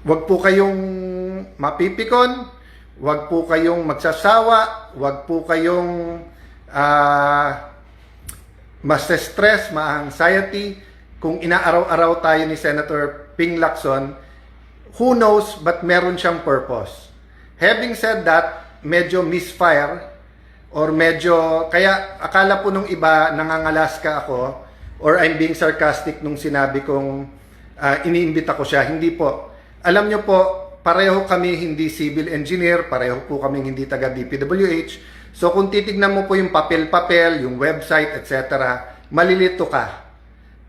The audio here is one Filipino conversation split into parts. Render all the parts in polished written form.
Wag po kayong mapipikon, wag po kayong magsasawa, wag po kayong mas-stress, ma-anxiety. Kung inaaraw-araw tayo ni Senator Ping Lacson, who knows, but meron siyang purpose. Having said that, medyo misfire, or medyo, kaya akala po nung iba nangangalaska ako, or I'm being sarcastic nung sinabi kong iniimbita ko siya. Hindi po. Alam nyo po, pareho kami hindi civil engineer, pareho po kami hindi taga DPWH. So kung titignan mo po yung papel-papel, yung website, etc., malilito ka.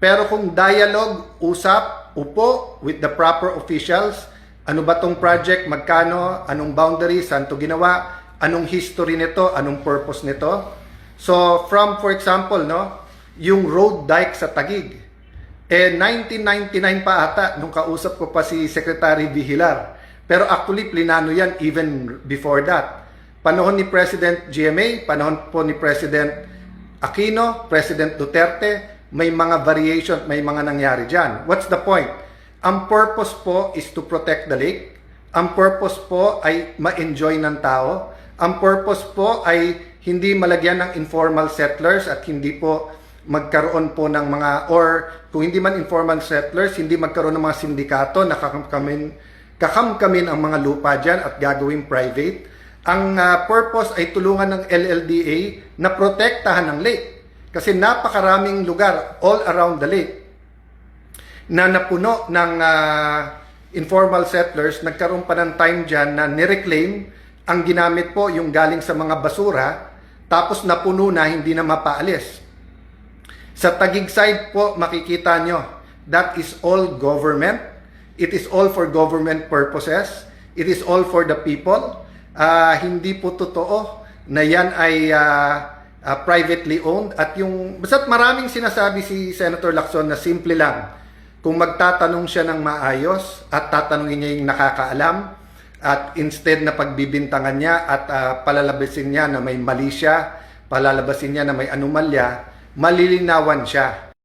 Pero kung dialogue, usap, upo with the proper officials, ano ba tong project, magkano, anong boundary, saan to ginawa, anong history nito, anong purpose nito. So from, for example, no, yung road dike sa Taguig, 1999 pa ata nung kausap ko pa si Secretary Vihilar. Pero actually, plinano yan even before that. Panahon ni President GMA, panahon po ni President Aquino, President Duterte, may mga variation, may mga nangyari dyan. What's the point? Ang purpose po is to protect the lake. Ang purpose po ay ma-enjoy ng tao. Ang purpose po ay hindi malagyan ng informal settlers at hindi po magkaroon po ng mga, or kung hindi man informal settlers, hindi magkaroon ng mga sindikato na kakamkamin ang mga lupa dyan at gagawing private. Ang purpose ay tulungan ng LLDA na protektahan ng lake. Kasi napakaraming lugar all around the lake na napuno ng informal settlers. Nagkaroon pa ng time dyan na nireclaim. Ang ginamit po yung galing sa mga basura, tapos napuno na, hindi na mapaalis. Sa Taguig side po, makikita nyo, that is all government. It is all for government purposes. It is all for the people. Hindi po totoo na yan ay privately owned. At yung, basta't maraming sinasabi si Senator Lacson na simple lang. Kung magtatanong siya ng maayos at tatanungin niya yung nakakaalam, at instead na pagbibintangan niya at palalabasin niya na may mali siya, palalabasin niya na may anomalya, malilinawan siya.